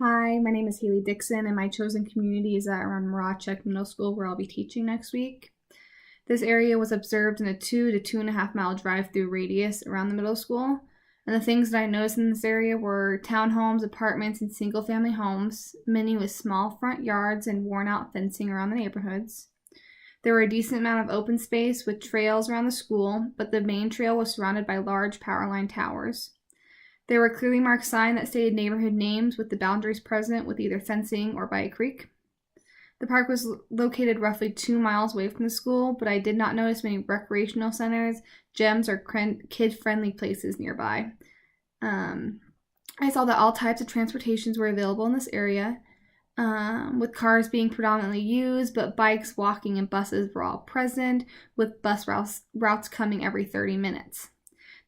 Hi, my name is Haley Dixon, and my chosen community is around Marachek Middle School, where I'll be teaching next week. This area was observed in a 2 to 2.5 mile drive-through radius around the middle school. And the things that I noticed in this area were townhomes, apartments, and single-family homes, many with small front yards and worn-out fencing around the neighborhoods. There were a decent amount of open space with trails around the school, but the main trail was surrounded by large power line towers. There were clearly marked signs that stated neighborhood names with the boundaries present with either fencing or by a creek. The park was located roughly 2 miles away from the school, but I did not notice many recreational centers, gyms, or kid-friendly places nearby. I saw that all types of transportations were available in this area, with cars being predominantly used, but bikes, walking, and buses were all present, with bus routes coming every 30 minutes.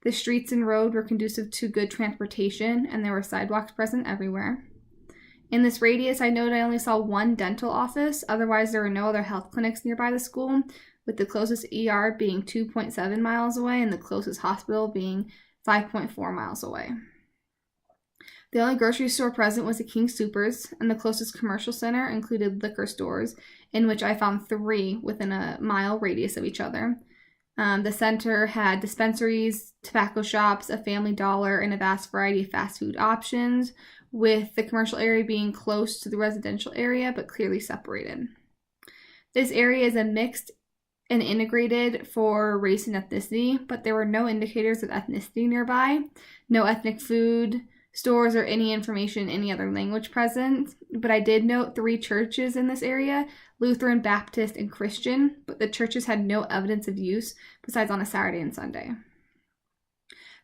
The streets and road were conducive to good transportation, and there were sidewalks present everywhere. In this radius, I noted I only saw one dental office. Otherwise, there were no other health clinics nearby the school, with the closest ER being 2.7 miles away and the closest hospital being 5.4 miles away. The only grocery store present was the King Soopers, and the closest commercial center included liquor stores, in which I found 3 within a mile radius of each other. The center had dispensaries, tobacco shops, a Family Dollar, and a vast variety of fast food options, with the commercial area being close to the residential area but clearly separated. This area is a mixed and integrated for race and ethnicity, but there were no indicators of ethnicity nearby, no ethnic food stores or any information in any other language present. But I did note 3 churches in this area: Lutheran, Baptist, and Christian, but the churches had no evidence of use besides on a Saturday and Sunday.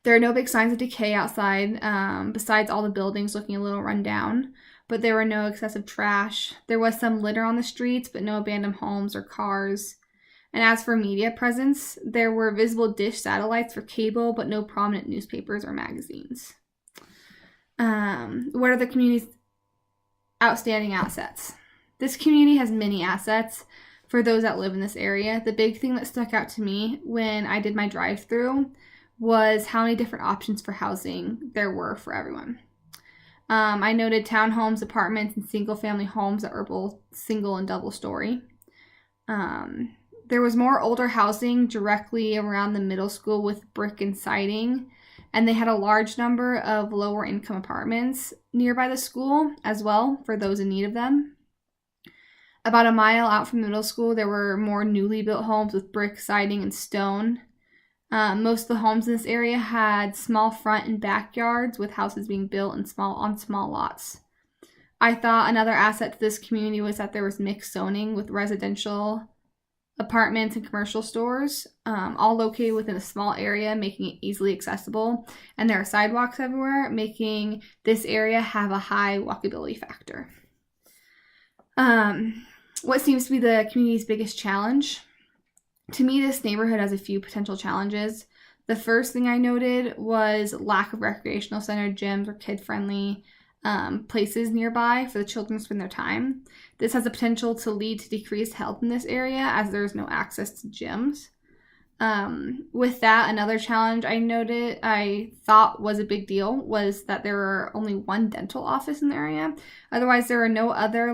There are no big signs of decay outside, besides all the buildings looking a little run down, but there were no excessive trash. There was some litter on the streets, but no abandoned homes or cars. And as for media presence, there were visible dish satellites for cable, but no prominent newspapers or magazines. What are the community's outstanding assets? This community has many assets for those that live in this area. The big thing that stuck out to me when I did my drive-through was how many different options for housing there were for everyone. I noted townhomes, apartments, and single-family homes that were both single and double story. There was more older housing directly around the middle school with brick and siding, and they had a large number of lower income apartments nearby the school as well for those in need of them. About a mile out from the middle school, there were more newly built homes with brick, siding, and stone. Most of the homes in this area had small front and backyards, with houses being built on small lots. I thought another asset to this community was that there was mixed zoning with residential apartments and commercial stores, all located within a small area, making it easily accessible. And there are sidewalks everywhere, making this area have a high walkability factor. What seems to be the community's biggest challenge? To me, this neighborhood has a few potential challenges. The first thing I noted was lack of recreational center, gyms, or kid-friendly places nearby for the children to spend their time. This has the potential to lead to decreased health in this area as there is no access to gyms. With that, another challenge I thought was a big deal was that there were only one dental office in the area. Otherwise, there are no other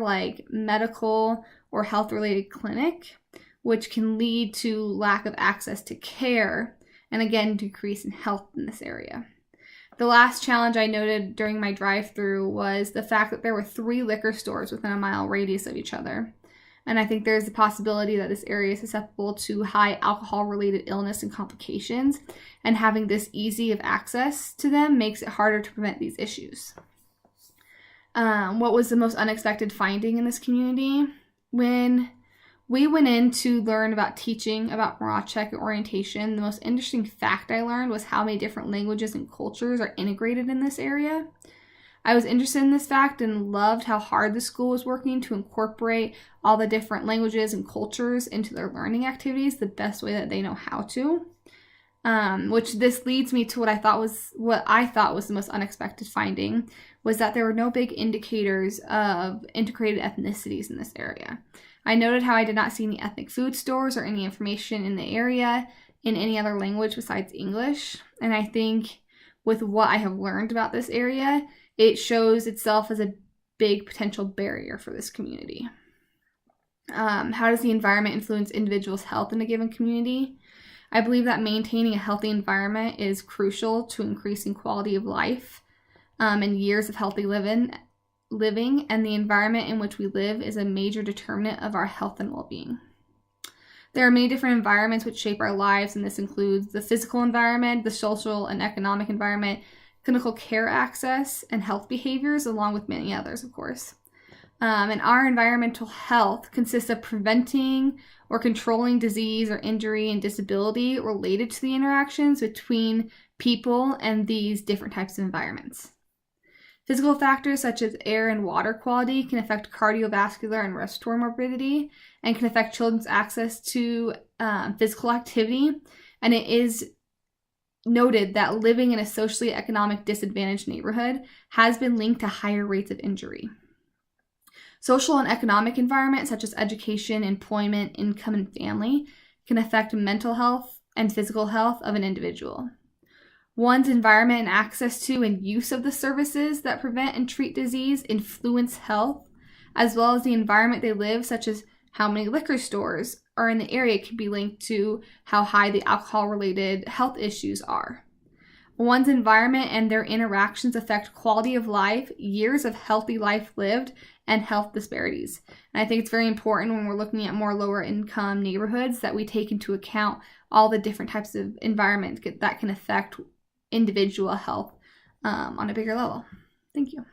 medical or health related clinic, which can lead to lack of access to care and again decrease in health in this area. The last challenge I noted during my drive-through was the fact that there were 3 liquor stores within a mile radius of each other. And I think there's the possibility that this area is susceptible to high alcohol-related illness and complications, and having this easy of access to them makes it harder to prevent these issues. What was the most unexpected finding in this community? When we went in to learn about teaching about Marachek and orientation, the most interesting fact I learned was how many different languages and cultures are integrated in this area. I was interested in this fact and loved how hard the school was working to incorporate all the different languages and cultures into their learning activities the best way that they know how to. Which this leads me to what I thought was the most unexpected finding, was that there were no big indicators of integrated ethnicities in this area. I noted how I did not see any ethnic food stores or any information in the area in any other language besides English. And I think with what I have learned about this area, it shows itself as a big potential barrier for this community. How does the environment influence individuals' health in a given community? I believe that maintaining a healthy environment is crucial to increasing quality of life and years of healthy living, and the environment in which we live is a major determinant of our health and well-being. There are many different environments which shape our lives, and this includes the physical environment, the social and economic environment, clinical care access, and health behaviors, along with many others, of course. And our environmental health consists of preventing or controlling disease or injury and disability related to the interactions between people and these different types of environments. Physical factors such as air and water quality can affect cardiovascular and respiratory morbidity and can affect children's access to physical activity. And it is noted that living in a socially economic disadvantaged neighborhood has been linked to higher rates of injury. Social and economic environment such as education, employment, income, and family can affect mental health and physical health of an individual. One's environment and access to and use of the services that prevent and treat disease influence health, as well as the environment they live, such as how many liquor stores are in the area, can be linked to how high the alcohol-related health issues are. One's environment and their interactions affect quality of life, years of healthy life lived, and health disparities. And I think it's very important when we're looking at more lower income neighborhoods that we take into account all the different types of environments that can affect individual health on a bigger level. Thank you.